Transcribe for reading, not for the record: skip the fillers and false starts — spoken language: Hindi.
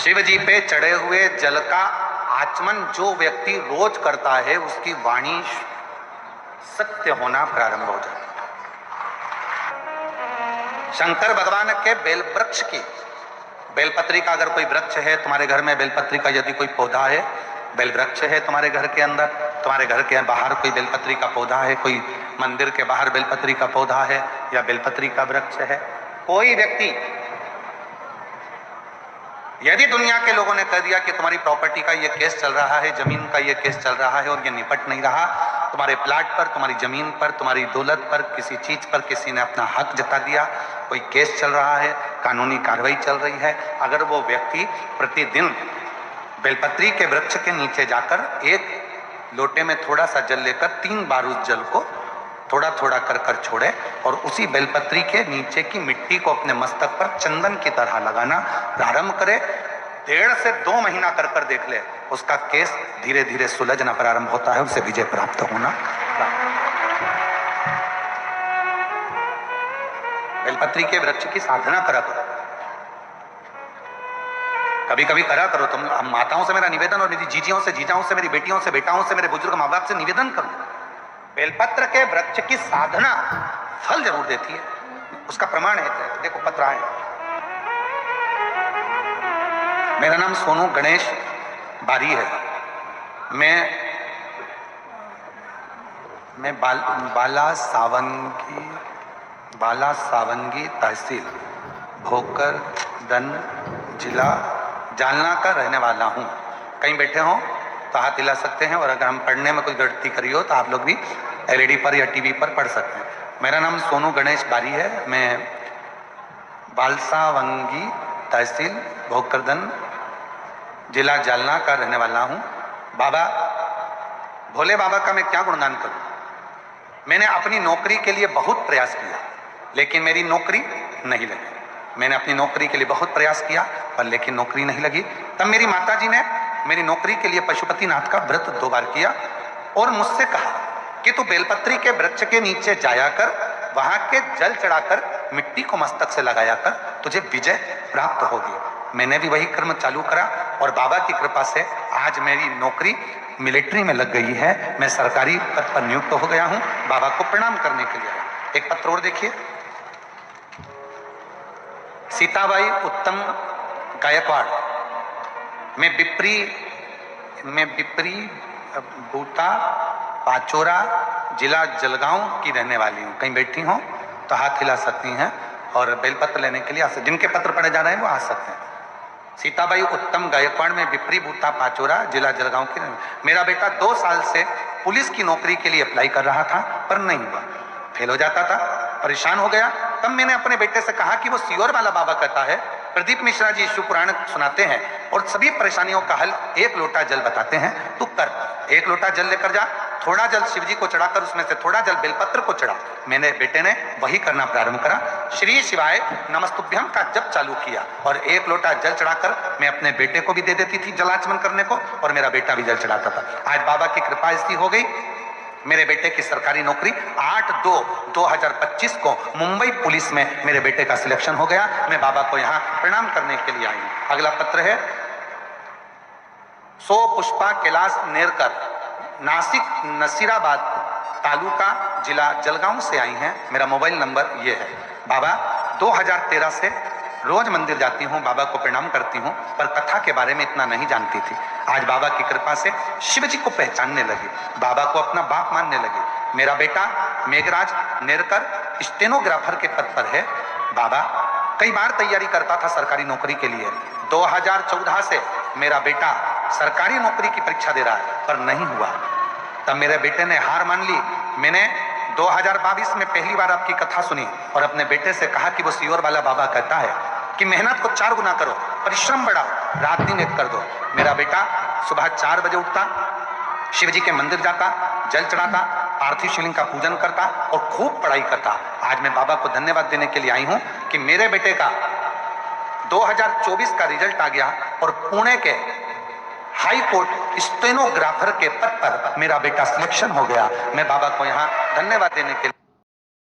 शिव जी पे चढ़े हुए जल का आचमन जो व्यक्ति रोज करता है उसकी वाणी सत्य होना प्रारंभ हो जाता है। शंकर भगवान के बेल वृक्ष की, बेलपत्री का अगर कोई वृक्ष है तुम्हारे घर में, बेलपत्री का यदि कोई पौधा है, बेल वृक्ष है तुम्हारे घर के अंदर, तुम्हारे घर के बाहर कोई बेलपत्री का पौधा है, कोई मंदिर के बाहर बेलपत्री का पौधा है या बेलपत्री का वृक्ष है, कोई व्यक्ति यदि दुनिया के लोगों ने कह दिया कि तुम्हारी प्रॉपर्टी का ये केस चल रहा है, जमीन का ये केस चल रहा है और ये निपट नहीं रहा, तुम्हारे प्लाट पर, तुम्हारी जमीन पर, तुम्हारी दौलत पर, किसी चीज पर किसी ने अपना हक जता दिया, कोई केस चल रहा है, कानूनी कार्रवाई चल रही है, अगर वो व्यक्ति प्रतिदिन बेलपत्री के वृक्ष के नीचे जाकर एक लोटे में थोड़ा सा जल लेकर 3 बार उस जल को थोड़ा थोड़ा कर कर छोड़े और उसी बेलपत्री के नीचे की मिट्टी को अपने मस्तक पर चंदन की तरह लगाना प्रारंभ करे, 1.5 से 2 महीना कर कर देख ले, उसका केस धीरे धीरे सुलझना प्रारंभ होता है, उसे विजय प्राप्त होना। बेलपत्री के वृक्ष की साधना करा करो, कभी कभी करा करो। तुम माताओं से मेरा निवेदन और मेरी जीजियों से, जीजाओं से, मेरी बेटियों से, बेटाओं से, मेरे बुजुर्ग माँ बाप से निवेदन करो, बेलपत्र के वृक्ष की साधना फल जरूर देती है, उसका प्रमाण है। देखो पत्र आए। मेरा नाम सोनू गणेश बारी है, मैं बाला सावंगी तहसील भोकरदन जिला जालना का रहने वाला हूँ। कहीं बैठे हो तो हाथ हिला सकते हैं और अगर हम पढ़ने में कोई गलती करी हो तो आप लोग भी एलईडी पर या टीवी पर पढ़ सकते हैं। मेरा नाम सोनू गणेश बारी है, मैं बालसावंगी तहसील भोकरदन जिला जालना का रहने वाला हूँ। बाबा भोले बाबा का मैं क्या गुणगान करूँ। मैंने अपनी नौकरी के लिए बहुत प्रयास किया लेकिन मेरी नौकरी नहीं लगी। मैंने अपनी नौकरी के लिए बहुत प्रयास किया पर लेकिन नौकरी नहीं लगी। तब मेरी माताजी ने मेरी नौकरी के लिए पशुपतिनाथ का व्रत 2 बार किया और मुझसे कहा कि तू बेलपत्री के वृक्ष के नीचे जाया कर, वहां के जल चढ़ाकर मिट्टी को मस्तक से लगाया कर, तुझे विजय प्राप्त होगी। मैंने भी वही कर्म चालू करा और बाबा की कृपा से आज मेरी नौकरी मिलिट्री में लग गई है, मैं सरकारी पद पर नियुक्त हो गया हूं। बाबा को प्रणाम करने के लिए आया। एक पत्र और देखिए। सीताबाई उत्तम गायकवाड़, मैं बिप्री बूटा पाचोरा जिला जलगांव की रहने वाली हूँ। कहीं बैठी हो तो हाथ हिला सकती हैं और बेलपत्र लेने के लिए आ सकते, जिनके पत्र पढ़े जा रहे हैं वो आ सकते हैं। सीताबाई उत्तम गायकवाड़ में बिप्री बूटा पाचोरा जिला जलगांव की। मेरा बेटा 2 साल से पुलिस की नौकरी के लिए अप्लाई कर रहा था पर नहीं हुआ, फेल हो जाता था, परेशान हो गया। तब मैंने अपने बेटे से कहा कि वो सियोर वाला बाबा कहता है, प्रदीप मिश्रा जी शिव पुराण सुनाते हैं और सभी परेशानियों का हल 1 लोटा जल बताते हैं, तू कर 1 लोटा जल लेकर जा, थोड़ा जल शिव जी को चढ़ाकर उसमें से थोड़ा जल बेलपत्र को चढ़ा। मेरे बेटे ने वही करना प्रारंभ करा। श्री शिवाय नमस्तुभ्यम का जप चालू किया और 1 लोटा जल चढ़ाकर मैं अपने बेटे को भी दे देती थी जलाचमन करने को और मेरा बेटा भी जल चढ़ाता था। आज बाबा की कृपा ऐसी हो गई, मेरे बेटे की सरकारी नौकरी 8/2/2025 को मुंबई पुलिस में मेरे बेटे का सिलेक्शन हो गया। मैं बाबा को यहाँ प्रणाम करने के लिए आई हूँ। अगला पत्र है सो पुष्पा कैलाश नेरकर, नासिक नसीराबाद तालुका जिला जलगांव से आई हैं। मेरा मोबाइल नंबर ये है। बाबा 2013 से रोज मंदिर जाती हूँ, बाबा को प्रणाम करती हूँ पर कथा के बारे में इतना नहीं जानती थी। आज बाबा की कृपा से शिव जी को पहचानने लगी, बाबा को अपना बाप मानने लगी। मेरा बेटा मेघराज नेरकर स्टेनोग्राफर के पद पर है। बाबा कई बार तैयारी करता था सरकारी नौकरी के लिए। 2014 से मेरा बेटा सरकारी नौकरी की परीक्षा दे रहा है पर नहीं हुआ। तब मेरे बेटे ने हार मान ली। मैंने 2022 में पहली बार आपकी कथा सुनी और अपने बेटे से कहा कि वो सियोर वाला बाबा कहता है कि मेहनत को 4 गुना करो, परिश्रम बढ़ाओ, रात दिन एक कर दो। मेरा बेटा सुबह 4 बजे उठता, शिव जी के मंदिर जाता, जल चढ़ाता, पार्थिव शिवलिंग का पूजन करता और खूब पढ़ाई करता। आज मैं बाबा को धन्यवाद देने के लिए आई हूं कि मेरे बेटे का 2024 का रिजल्ट आ गया और पुणे के हाई कोर्ट स्टेनोग्राफर के पद पर मेरा बेटा सिलेक्शन हो गया। मैं बाबा को यहाँ धन्यवाद देने के